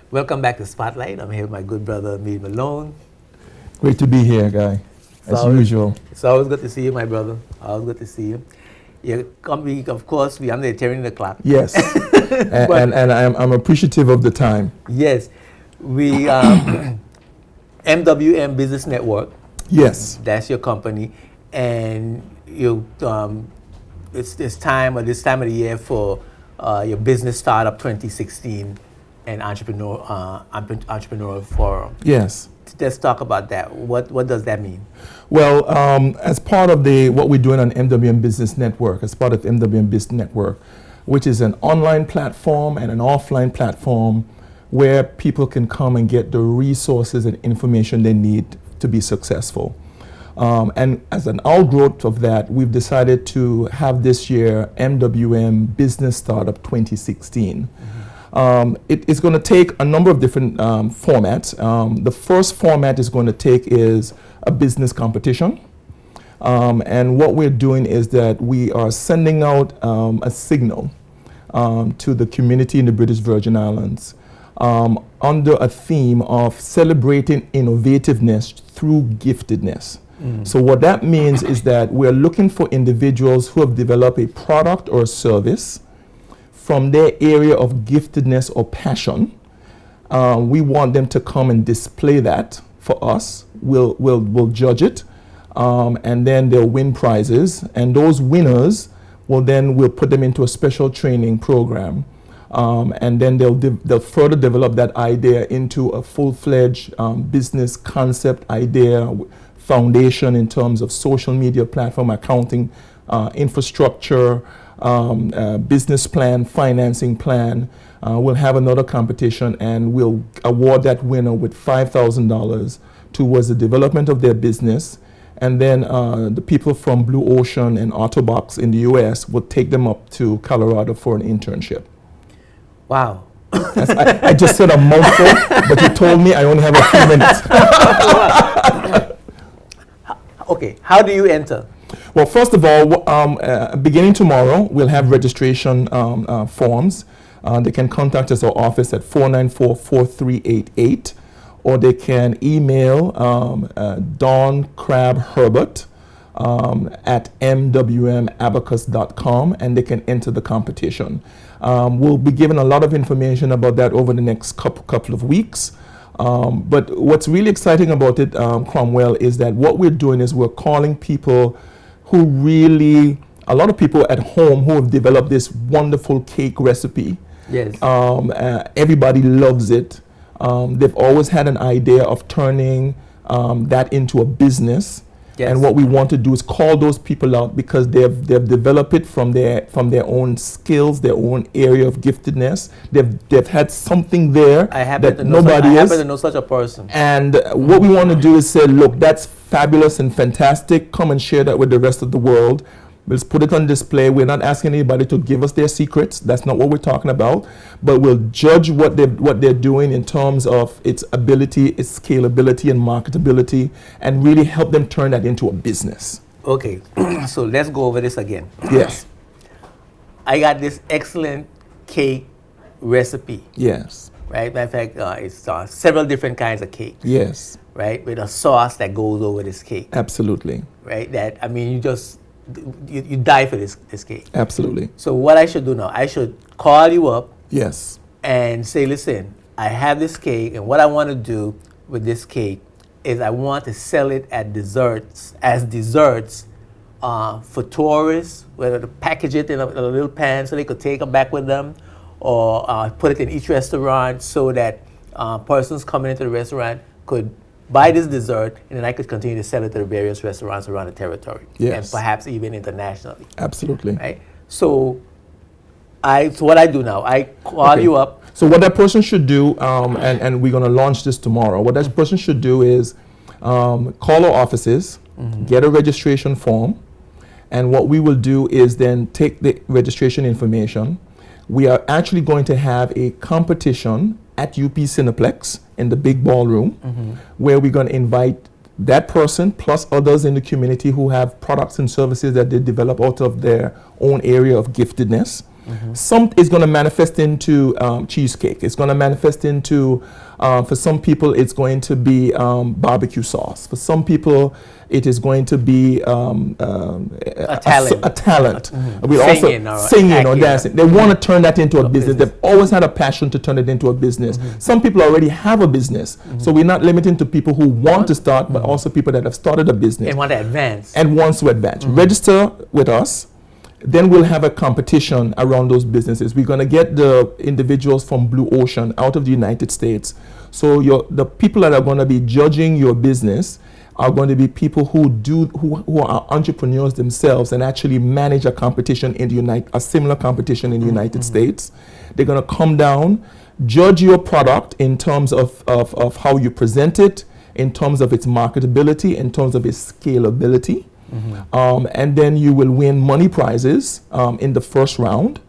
Welcome back to Spotlight. I'm here with my good brother, Mead Malone. Great to be here, Guy, as usual. It's always good to see you, my brother. Always good to see you. Your company, of course, we under turning the clock. Yes, and I'm appreciative of the time. Yes, we MWM Business Network. Yes, that's your company, and you it's this time of the year for your business startup 2016 and entrepreneurial forum. Yes. Let's talk about that. What does that mean? Well, as part of what we're doing on MWM Business Network, as part of MWM Business Network, which is an online platform and an offline platform where people can come and get the resources and information they need to be successful. And as an outgrowth of that, we've decided to have this year MWM Business Startup 2016. Mm-hmm. It's going to take a number of different formats. The first format is going to take is a business competition. And what we're doing is that we are sending out a signal to the community in the British Virgin Islands under a theme of celebrating innovativeness through giftedness. So what that means is that we're looking for individuals who have developed a product or a service from their area of giftedness or passion. We want them to come and display that for us. We'll judge it, and then they'll win prizes. And those winners we'll put them into a special training program, and then they'll further develop that idea into a full-fledged business concept idea, foundation in terms of social media platform, accounting, infrastructure, business plan, financing plan. We'll have another competition and we'll award that winner with $5,000 towards the development of their business. And then the people from Blue Ocean and Otterbox in the US will take them up to Colorado for an internship. Wow. I just said a mouthful, but you told me I only have a few minutes. Okay, how do you enter? Well, first of all, beginning tomorrow, we'll have registration forms. They can contact us at our office at 494-4388, or they can email Dawn Crab Herbert at mwmabacus.com, and they can enter the competition. We'll be giving a lot of information about that over the next couple of weeks. But what's really exciting about it, Cromwell, is that what we're doing is we're calling people who really, a lot of people at home who have developed this wonderful cake recipe. Yes. Everybody loves it. They've always had an idea of turning that into a business. Yes. And what we want to do is call those people out because they've developed it from their own skills, their own area of giftedness. They've had something there that nobody else. I happen to know such a person. And what we want to do is say, look, that's fabulous and fantastic. Come and share that with the rest of the world. We'll put it on display. We're not asking anybody to give us their secrets. That's not what we're talking about. But we'll judge what they're doing in terms of its ability, its scalability and marketability, and really help them turn that into a business. Okay, so let's go over this again. Yes. I got this excellent cake recipe. Yes. Right? Matter of fact, it's several different kinds of cake. Yes. Right? With a sauce that goes over this cake. Absolutely. Right? That, I mean, you die for this cake. Absolutely. So what I should do now, I should call you up. Yes. And say, listen, I have this cake, and what I want to do with this cake is I want to sell it as desserts for tourists, whether to package it in a little pan so they could take them back with them, or put it in each restaurant so that persons coming into the restaurant could buy this dessert, and then I could continue to sell it to the various restaurants around the territory. Yes. And perhaps even internationally. Absolutely. Right? So what I do now, I call you up. So what that person should do, and we're going to launch this tomorrow, what that person should do is call our offices, get a registration form, and what we will do is then take the registration information. We are actually going to have a competition at UP Cineplex in the big ballroom, where we're going to invite that person plus others in the community who have products and services that they develop out of their own area of giftedness. Some is going to manifest into cheesecake. It's going to manifest into, for some people, it's going to be barbecue sauce. For some people, it is going to be a talent. We Singing also or singing or acting. dancing. They want to turn that into a business. They've always had a passion to turn it into a business. Some people already have a business, so we're not limiting to people who want to start, but also people that have started a business And want to advance. and wants to advance. Register with us. Then we'll have a competition around those businesses. We're going to get the individuals from Blue Ocean out of the United States. So the people that are going to be judging your business are going to be people who are entrepreneurs themselves and actually manage a competition in a similar competition in the United States. They're going to come down, judge your product in terms of how you present it, in terms of its marketability, in terms of its scalability. And then you will win money prizes in the first round.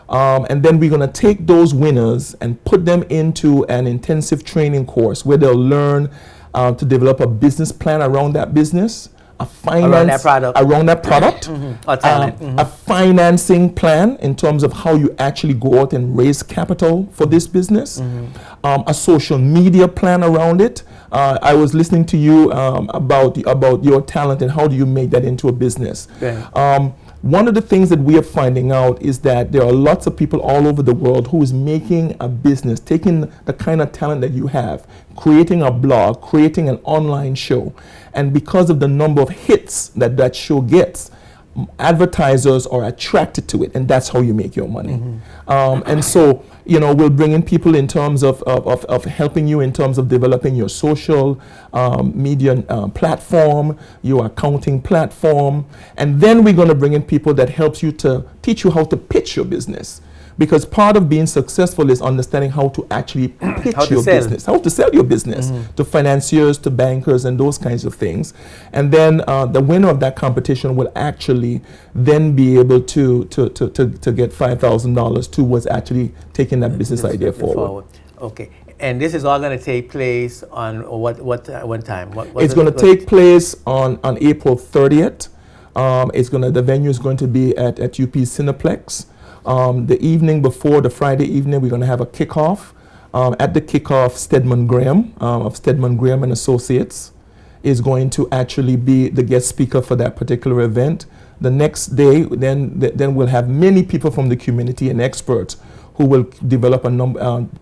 And then we're going to take those winners and put them into an intensive training course where they'll learn to develop a business plan around that business, a finance around that product, Or talent. a financing plan in terms of how you actually go out and raise capital for this business, a social media plan around it. I was listening to you about your talent and how do you make that into a business. Okay. One of the things that we are finding out is that there are lots of people all over the world who is making a business, taking the kind of talent that you have, creating a blog, creating an online show. And because of the number of hits that show gets, advertisers are attracted to it, and that's how you make your money. And so, we'll bring in people in terms of helping you in terms of developing your social media platform, your accounting platform, and then we're going to bring in people that helps you to teach you how to pitch your business. Because part of being successful is understanding how to actually pitch your business, how to sell your business to financiers, to bankers, and those kinds of things. And then the winner of that competition will actually then be able to get $5,000 towards actually taking that business idea forward. Okay. And this is all going to take place on what time? It's going to take place on April 30th. The venue is going to be at UP Cineplex. The evening before, the Friday evening, we're going to have a kickoff. At the kickoff, Stedman Graham of Stedman Graham and Associates is going to actually be the guest speaker for that particular event. The next day, then we'll have many people from the community and experts who will develop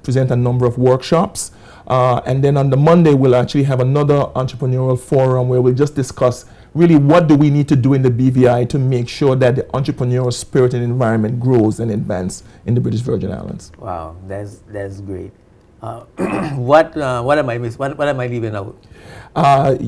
present a number of workshops. And then on the Monday, we'll actually have another entrepreneurial forum where we'll just discuss really what do we need to do in the BVI to make sure that the entrepreneurial spirit and environment grows and advances in the British Virgin Islands. Wow, that's great. What am I missing? What am I leaving out? That's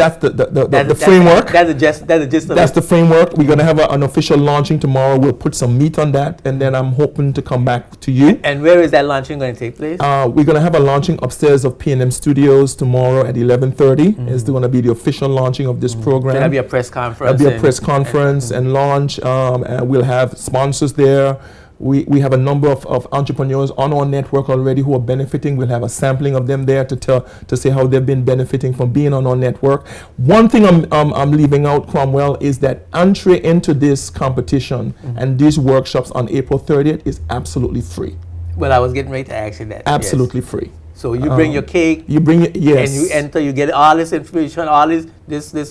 the framework. That's the gist of That's it. the framework. We're going to have an official launching tomorrow. We'll put some meat on that, and then I'm hoping to come back to you. And where is that launching going to take place? We're going to have a launching upstairs of P&M Studios tomorrow at 11:30. It's going to be the official launching of this program. There'll be a press conference. There'll be a press conference and launch. We'll have sponsors there. We have a number of entrepreneurs on our network already who are benefiting. We'll have a sampling of them there to say how they've been benefiting from being on our network. One thing I'm leaving out, Cromwell, is that entry into this competition and these workshops on April 30th is absolutely free. Well, I was getting ready to ask you that. Absolutely free. So you bring your cake. You bring it, yes. And you enter. You get all this information. All this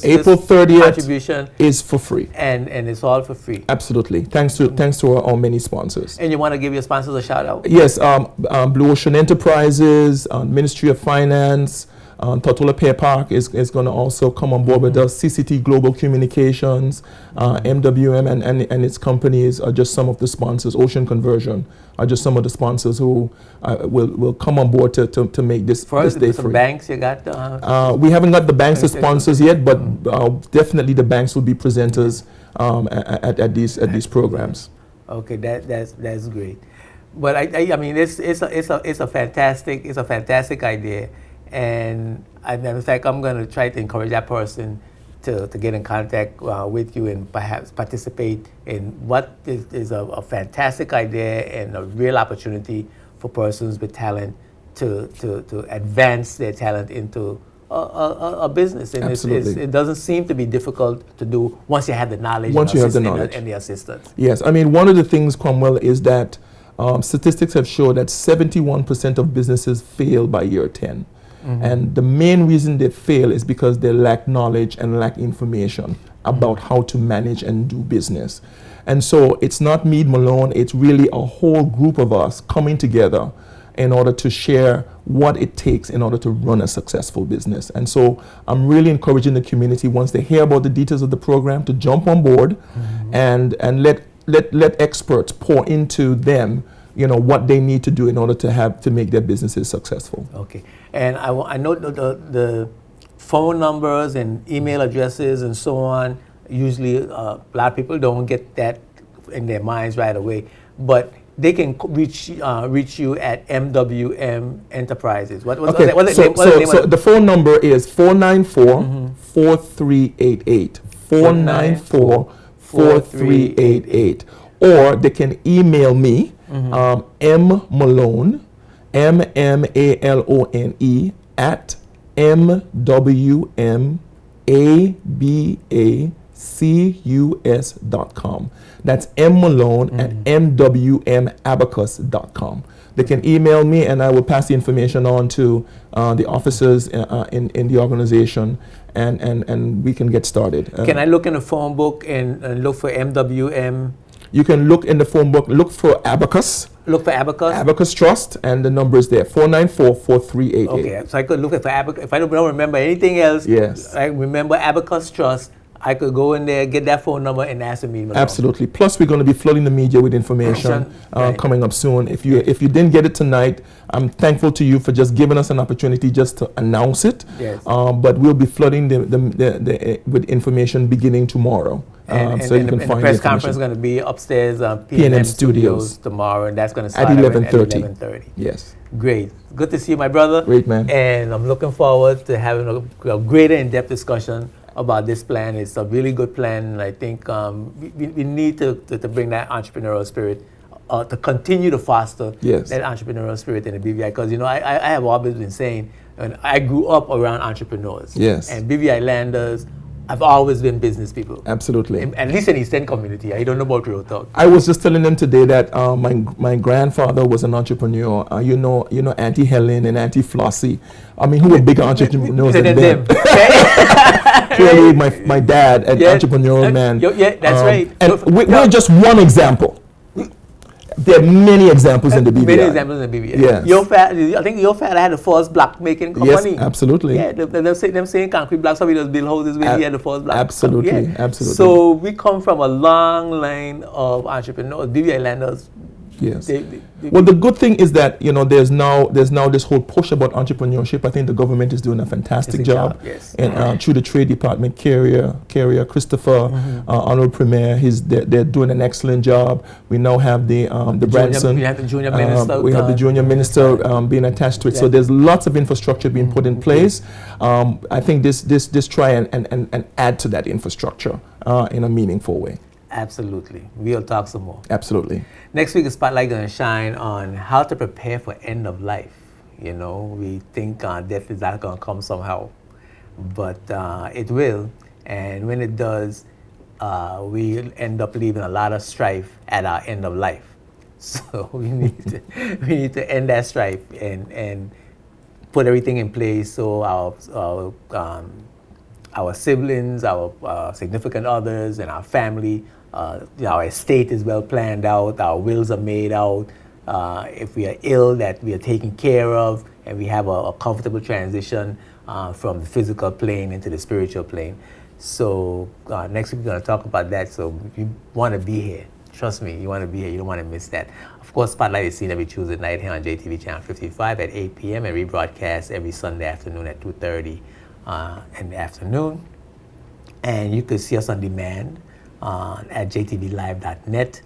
April 30th contribution is for free. And it's all for free. Absolutely. Thanks to our many sponsors. And you want to give your sponsors a shout out? Yes. Blue Ocean Enterprises, Ministry of Finance, Tortola Pear Park is going to also come on board with us. CCT Global Communications, MWM and its companies are just some of the sponsors. Ocean Conversion are just some of the sponsors who will come on board to make this day free. Banks you got? We haven't got the banks as sponsors yet, but definitely the banks will be presenters at these programs. Okay, that's great. But I mean it's a fantastic idea. And in fact, I'm going to try to encourage that person to get in contact with you and perhaps participate in what is a fantastic idea and a real opportunity for persons with talent to advance their talent into a business, and Absolutely. it doesn't seem to be difficult to do once you have the knowledge, Once you have the knowledge. and the assistance. Yes, I mean, one of the things, Cromwell, is that statistics have shown that 71% of businesses fail by year 10. And the main reason they fail is because they lack knowledge and lack information about how to manage and do business. And so it's not me, Malone, it's really a whole group of us coming together in order to share what it takes in order to run a successful business. And so I'm really encouraging the community, once they hear about the details of the program, to jump on board and let experts pour into them, you know, what they need to do in order to make their businesses successful. Okay, and I know the phone numbers and email addresses and so on. Usually, a lot of people don't get that in their minds right away, but they can reach you at MWM Enterprises. What's the name So the phone number is 494-4388. 494-4388. Or they can email me, mmalone, MMALONE, at MWMABACUS.com. That's mmalone at MWMabacus.com. They can email me, and I will pass the information on to the officers in the organization, and we can get started. Can I look in the phone book and look for MWM? You can look in the phone book, look for Abacus. Look for Abacus? Abacus Trust, and the number is there, 494-4388. Okay, so I could look for Abacus. If I don't remember anything else, yes, I remember Abacus Trust. I could go in there, get that phone number, and ask me. Absolutely. Plus, we're going to be flooding the media with information coming up soon. If you didn't get it tonight, I'm thankful to you for just giving us an opportunity just to announce it. Yes. But we'll be flooding the with information beginning tomorrow. So you can find the press conference is going to be upstairs, P&M Studios tomorrow, and that's going to start at 11:30. Yes. Great. Good to see you, my brother. Great, man. And I'm looking forward to having a greater in-depth discussion about this plan. It's a really good plan, and I think we need to bring that entrepreneurial spirit, to continue to foster that entrepreneurial spirit in the BVI. Because, you know, I have always been saying, and I grew up around entrepreneurs. Yes. And BVI landers have always been business people. Absolutely. At least in the East End community. I don't know about Real Talk. I was just telling them today that my grandfather was an entrepreneur. You know Auntie Helen and Auntie Flossie. I mean, who were bigger entrepreneurs than them? Clearly, my dad, an entrepreneurial man. Yeah, that's right. And we're just one example. There are many examples in the BVI. Many examples in the BVI. Yes. I think your father had the first block making company. Yes, absolutely. Yeah, them saying concrete blocks, so we just build houses when he had the first block. Absolutely, Yeah. absolutely. So we come from a long line of entrepreneurs, BVI landers. Yes. Well, the good thing is that, you know, there's now this whole push about entrepreneurship. I think the government is doing a fantastic job. Yes. And through the Trade Department, Carrier Christopher, Honorable Premier, they're doing an excellent job. We now have the Branson. We have the junior minister. We have the junior minister being attached to it. Yeah. So there's lots of infrastructure being put in place. I think this try and add to that infrastructure in a meaningful way. Absolutely. We'll talk some more. Absolutely. Next week, the spotlight going to shine on how to prepare for end of life. You know, we think death is not going to come somehow, but it will. And when it does, we'll end up leaving a lot of strife at our end of life. So we need to end that strife and put everything in place so our siblings, our significant others, and our family, our estate is well planned out, our wills are made out. If we are ill, that we are taken care of, and we have a comfortable transition from the physical plane into the spiritual plane. So next week we're going to talk about that. So if you want to be here, trust me, you want to be here. You don't want to miss that. Of course, Spotlight is seen every Tuesday night here on JTV Channel 55 at 8 p.m. and rebroadcast every Sunday afternoon at 2:30 in the afternoon. And you can see us on demand at jtvlive.net.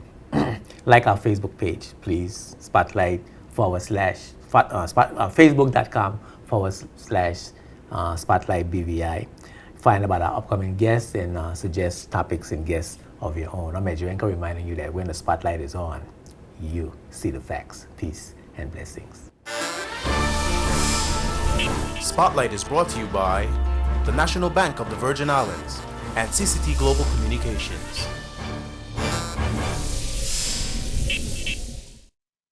Like our Facebook page, please. Spotlight Facebook.com/Spotlight BVI. Find about our upcoming guests and suggest topics and guests of your own. I'm Edgerenko reminding you that when the spotlight is on, you see the facts. Peace and blessings. Spotlight is brought to you by the National Bank of the Virgin Islands and CCT Global Communications.